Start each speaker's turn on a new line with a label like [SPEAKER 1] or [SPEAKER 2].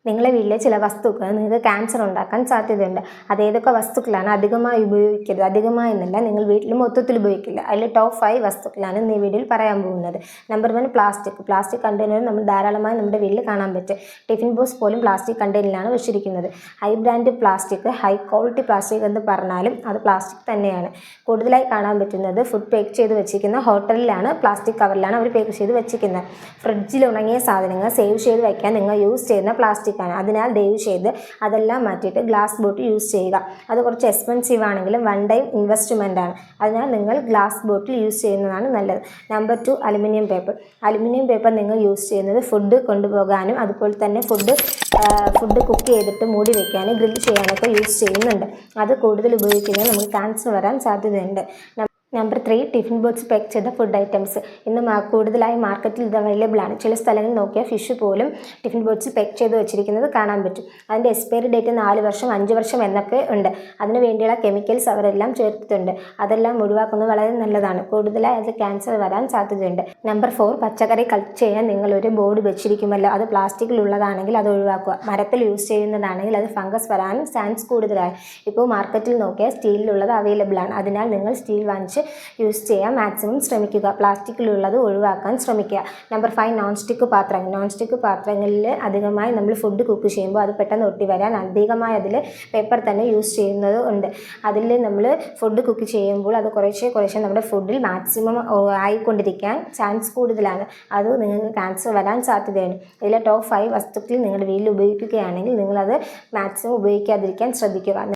[SPEAKER 1] നിങ്ങളെ വീട്ടിലെ ചില വസ്തുക്കൾ നിങ്ങൾക്ക് ക്യാൻസർ ഉണ്ടാക്കാൻ സാധ്യതയുണ്ട്. അതേതൊക്കെ വസ്തുക്കളാണ് അധികമായി ഉപയോഗിക്കരുത്, അധികമായി എന്നല്ല, നിങ്ങൾ വീട്ടിൽ മൊത്തത്തിൽ ഉപയോഗിക്കില്ല. അതിൽ ടോപ്പ് 5 വസ്തുക്കളാണ് ഇന്ന് ഈ വീഡിയോയിൽ പറയാൻ പോകുന്നത്. നമ്പർ 1, പ്ലാസ്റ്റിക് കണ്ടെയ്നർ നമ്മൾ ധാരാളമായി നമ്മുടെ വീട്ടിൽ കാണാൻ പറ്റും. ടിഫിൻ ബോക്സ് പോലും പ്ലാസ്റ്റിക് കണ്ടെയ്നറിലാണ് വെച്ചിരിക്കുന്നത്. High brand plastic, high quality plastic എന്ന് പറഞ്ഞാലും അത് പ്ലാസ്റ്റിക് തന്നെയാണ്. കൂടുതലായി കാണാൻ പറ്റുന്നത് ഫുഡ് പാക്ക് ചെയ്ത് വെച്ചിരിക്കുന്ന ഹോട്ടലിലാണ്, പ്ലാസ്റ്റിക് കവറിലാണ് അവർ പാക്ക് ചെയ്ത് വെച്ചിരിക്കുന്നത്. ഫ്രിഡ്ജിൽ ഉണങ്ങിയ സാധനങ്ങൾ സേവ് ചെയ്ത് വയ്ക്കാൻ നിങ്ങൾ യൂസ് ചെയ്യുന്ന പ്ലാസ്റ്റിക് ആണ്. അതിനാൽ ദയവ് ചെയ്ത് അതെല്ലാം മാറ്റിയിട്ട് ഗ്ലാസ് ബോട്ടിൽ യൂസ് ചെയ്യുക. അത് കുറച്ച് എക്സ്പെൻസീവ് ആണെങ്കിലും വൺ ടൈം ഇൻവെസ്റ്റ്മെൻ്റ് ആണ്. അതിനാൽ നിങ്ങൾ ഗ്ലാസ് ബോട്ടിൽ യൂസ് ചെയ്യുന്നതാണ് നല്ലത്. നമ്പർ 2, അലുമിനിയം പേപ്പർ നിങ്ങൾ യൂസ് ചെയ്യുന്നത് ഫുഡ് കൊണ്ടുപോകാനും അതുപോലെ തന്നെ ഫുഡ് കുക്ക് ചെയ്തിട്ട് മൂടി വയ്ക്കാനും ഗ്രിൽ ചെയ്യാനൊക്കെ യൂസ് ചെയ്യുന്നുണ്ട്. അത് കൂടുതൽ ഉപയോഗിക്കുന്നത് നമുക്ക് ക്യാൻസർ വരാൻ സാധ്യതയുണ്ട്. നമ്പർ 3, ടിഫിൻ ബോക്സ് പാക്ക് ചെയ്ത ഫുഡ് ഐറ്റംസ്. ഇന്ന് കൂടുതലായി മാർക്കറ്റിൽ ഇത് അവൈലബിൾ ആണ്. ചില സ്ഥലങ്ങളിൽ നോക്കിയാൽ ഫിഷ് പോലും ടിഫിൻ ബോക്സിൽ പാക്ക് ചെയ്ത് വെച്ചിരിക്കുന്നത് കാണാൻ പറ്റും. അതിൻ്റെ എക്സ്പയറി ഡേറ്റ് 4 വർഷം 5 വർഷം എന്നൊക്കെ ഉണ്ട്. അതിന് വേണ്ടിയുള്ള കെമിക്കൽസ് അവരെല്ലാം ചേർത്തിട്ടുണ്ട്. അതെല്ലാം ഒഴിവാക്കുന്നത് വളരെ നല്ലതാണ്. കൂടുതലായി അത് ക്യാൻസർ വരാൻ സാധ്യതയുണ്ട്. നമ്പർ 4, പച്ചക്കറി കട്ട് ചെയ്യാൻ നിങ്ങളൊരു ബോർഡ് വെച്ചിരിക്കുമല്ലോ, അത് പ്ലാസ്റ്റിക്കിലുള്ളതാണെങ്കിൽ അത് ഒഴിവാക്കുക. മരത്തിൽ യൂസ് ചെയ്യുന്നതാണെങ്കിൽ അത് ഫംഗസ് വരാൻ ചാൻസ് കൂടുതലാണ്. ഇപ്പോൾ മാർക്കറ്റിൽ നോക്കിയാൽ സ്റ്റീലിലുള്ളത് അവൈലബിൾ ആണ്. അതിനാൽ നിങ്ങൾ സ്റ്റീൽ വാങ്ങിച്ച് യൂസ് ചെയ്യാൻ മാക്സിമം ശ്രമിക്കുക. പ്ലാസ്റ്റിക്കിലുള്ളത് ഒഴിവാക്കാൻ ശ്രമിക്കുക. നമ്പർ 5, നോൺ സ്റ്റിക്ക് പാത്രങ്ങളിൽ അധികമായി നമ്മൾ ഫുഡ് കുക്ക് ചെയ്യുമ്പോൾ അത് പെട്ടെന്ന് ഒട്ടി വരാൻ അധികമായി അതിൽ പേപ്പർ തന്നെ യൂസ് ചെയ്യുന്നത് ഉണ്ട്. അതിൽ നമ്മൾ ഫുഡ് കുക്ക് ചെയ്യുമ്പോൾ അത് കുറേശ്ശെ നമ്മുടെ ഫുഡിൽ മാക്സിമം ആയിക്കൊണ്ടിരിക്കാൻ ചാൻസ് കൂടുതലാണ്. അത് നിങ്ങൾക്ക് ക്യാൻസർ വരാൻ സാധ്യതയാണ്. ഇതിലെ ടോപ്പ് 5 വസ്തുക്കൾ നിങ്ങളുടെ വീട്ടിൽ ഉപയോഗിക്കുകയാണെങ്കിൽ നിങ്ങളത് മാക്സിമം ഉപയോഗിക്കാതിരിക്കാൻ ശ്രദ്ധിക്കുക.